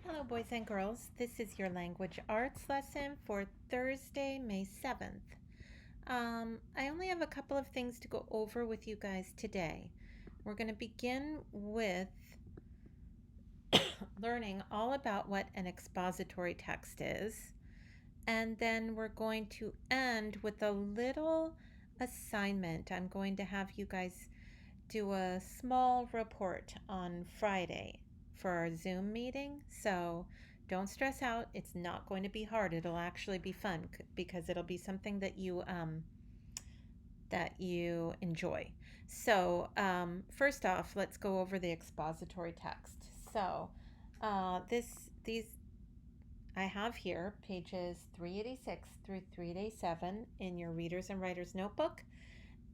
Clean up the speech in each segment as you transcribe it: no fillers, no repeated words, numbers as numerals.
Hello, boys and girls. This is your language arts lesson for Thursday, May 7th. I only have a couple of things to go over with you guys today. We're going to begin with learning all about what an expository text is, and then we're going to end with a little assignment. I'm going to have you guys do a small report on Friday for our Zoom meeting. So don't stress out. It's not going to be hard. It'll actually be fun because it'll be something that you enjoy. So first off, let's go over the expository text. So these I have here pages 386 through 387 in your Readers and Writers Notebook.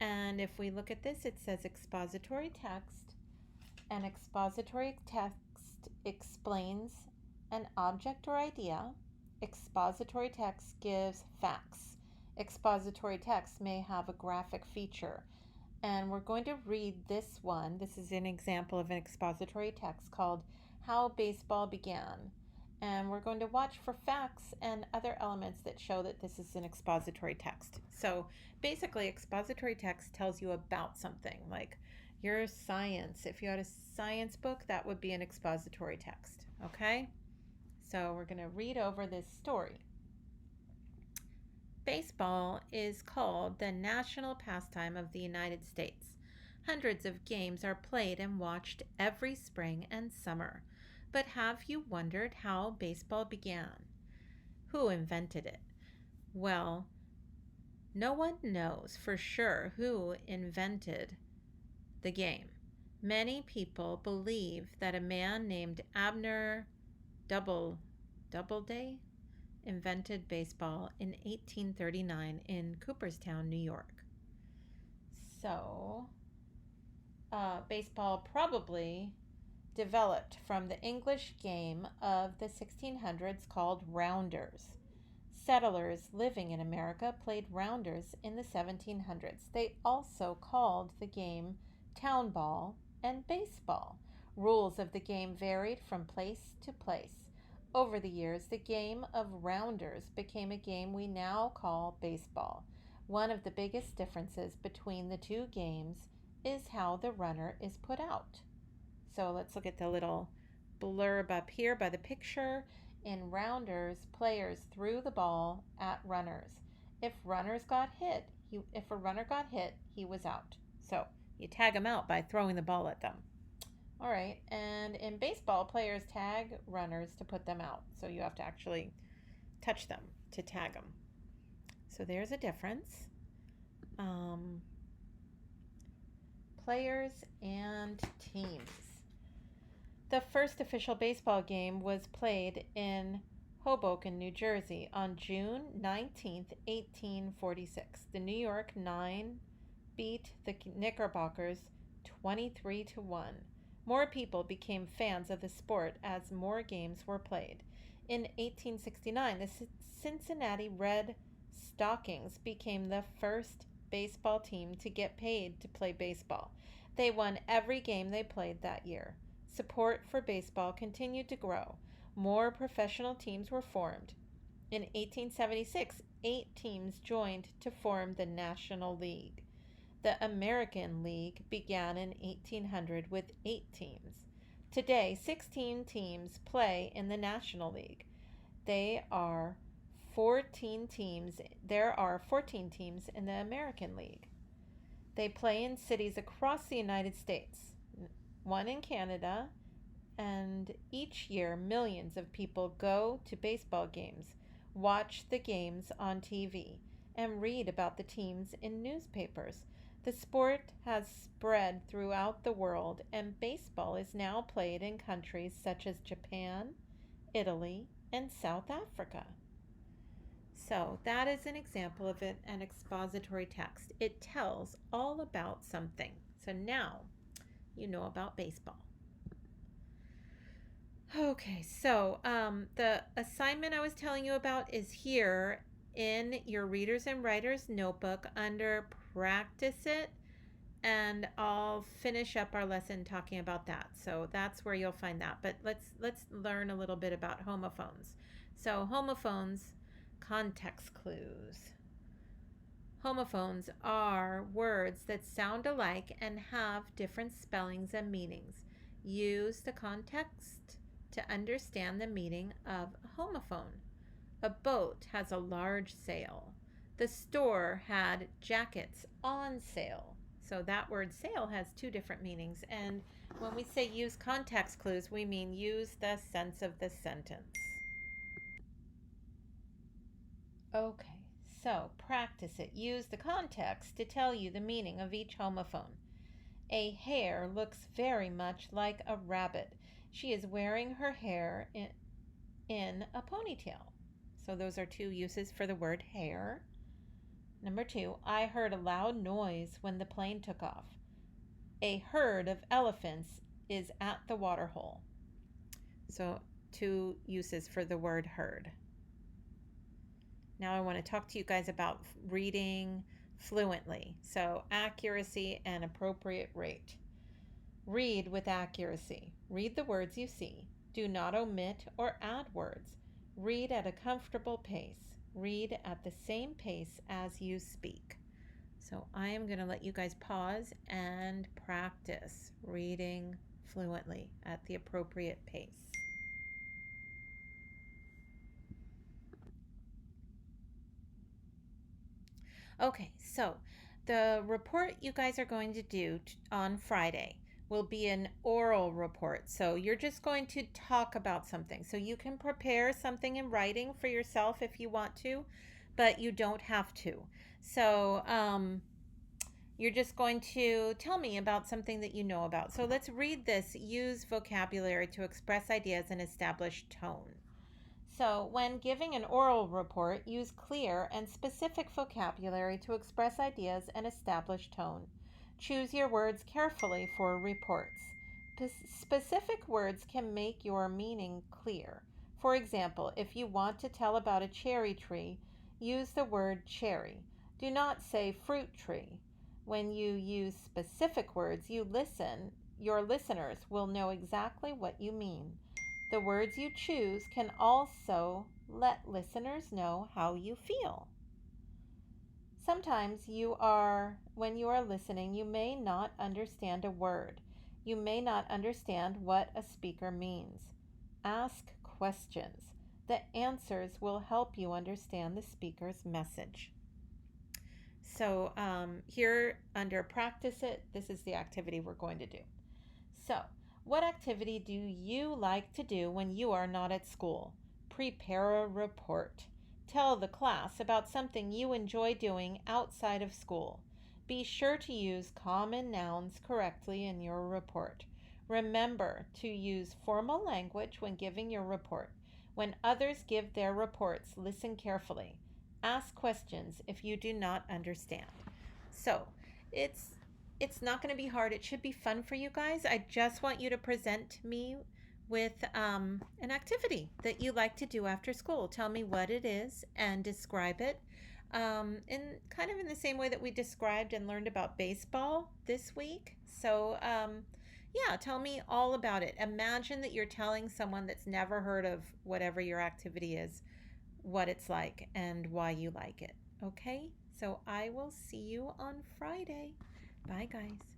And if we look at this, it says expository text. An expository text explains an object or idea. Expository text gives facts. Expository text may have a graphic feature. And we're going to read this one. This is an example of an expository text called How Baseball Began. And we're going to watch for facts and other elements that show that this is an expository text. So basically, expository text tells you about something, like your science. If you had a science book, that would be an expository text, okay? So we're going to read over this story. Baseball is called the national pastime of the United States. Hundreds of games are played and watched every spring and summer. But have you wondered how baseball began? Who invented it? Well, no one knows for sure who invented the game. Many people believe that a man named Abner Doubleday invented baseball in 1839 in Cooperstown, New York. So, baseball probably developed from the English game of the 1600s called rounders. Settlers living in America played rounders in the 1700s. They also called the game town ball and baseball. Rules of the game varied from place to place. Over the years, the game of rounders became a game we now call baseball. One of the biggest differences between the two games is how the runner is put out. So let's look at the little blurb up here by the picture. In rounders, players threw the ball at runners. If a runner got hit, he was out. So you tag them out by throwing the ball at them. All right, and in baseball, players tag runners to put them out. So you have to actually touch them to tag them. So there's a difference. Players and teams. The first official baseball game was played in Hoboken, New Jersey on June 19th, 1846. The New York Nine beat the Knickerbockers 23-1. More people became fans of the sport as more games were played. In 1869, the Cincinnati Red Stockings became the first baseball team to get paid to play baseball. They won every game they played that year. Support for baseball continued to grow. More professional teams were formed. In 1876, 8 teams joined to form the National League. The American League began in 1800 with 8 teams. Today, 16 teams play in the National League. There are 14 teams in the American League. They play in cities across the United States, one in Canada, and each year millions of people go to baseball games, watch the games on TV, and read about the teams in newspapers. The sport has spread throughout the world, and baseball is now played in countries such as Japan, Italy, and South Africa. So that is an example of an expository text. It tells all about something. So now you know about baseball. Okay, so the assignment I was telling you about is here in your Readers and Writers Notebook under Practice It and I'll finish up our lesson talking about that. So that's where you'll find that. But let's learn a little bit about homophones. So homophones, context clues. Homophones are words that sound alike and have different spellings and meanings. Use the context to understand the meaning of a homophone. A boat has a large sail. The store had jackets on sale. So that word sale has two different meanings. And when we say use context clues, we mean use the sense of the sentence. Okay, so practice it. Use the context to tell you the meaning of each homophone. A hare looks very much like a rabbit. She is wearing her hair in a ponytail. So those are two uses for the word hare. Number 2, I heard a loud noise when the plane took off. A herd of elephants is at the water hole. So two uses for the word herd. Now I want to talk to you guys about reading fluently. So accuracy and appropriate rate. Read with accuracy. Read the words you see. Do not omit or add words. Read at a comfortable pace. Read at the same pace as you speak. So I am going to let you guys pause and practice reading fluently at the appropriate pace. Okay, so the report you guys are going to do on Friday will be an oral report. So you're just going to talk about something. So you can prepare something in writing for yourself if you want to, but you don't have to. So you're just going to tell me about something that you know about. So let's read this. Use vocabulary to express ideas and establish tone. So, when giving an oral report, use clear and specific vocabulary to express ideas and establish tone. Choose your words carefully for reports. Specific words can make your meaning clear. For example, if you want to tell about a cherry tree, use the word cherry. Do not say fruit tree. When you use specific words, your listeners will know exactly what you mean. The words you choose can also let listeners know how you feel. Sometimes when you are listening, you may not understand a word. You may not understand what a speaker means. Ask questions. The answers will help you understand the speaker's message. So here under practice it, this is the activity we're going to do. So, what activity do you like to do when you are not at school? Prepare a report. Tell the class about something you enjoy doing outside of school. Be sure to use common nouns correctly in your report. Remember to use formal language when giving your report. When others give their reports, listen carefully. Ask questions if you do not understand. So, it's not going to be hard. It should be fun for you guys. I just want you to present me with an activity that you like to do after school. Tell me what it is and describe it in kind of in the same way that we described and learned about baseball this week. So, yeah, tell me all about it. Imagine that you're telling someone that's never heard of whatever your activity is, what it's like and why you like it. Okay? So I will see you on Friday. Bye, guys.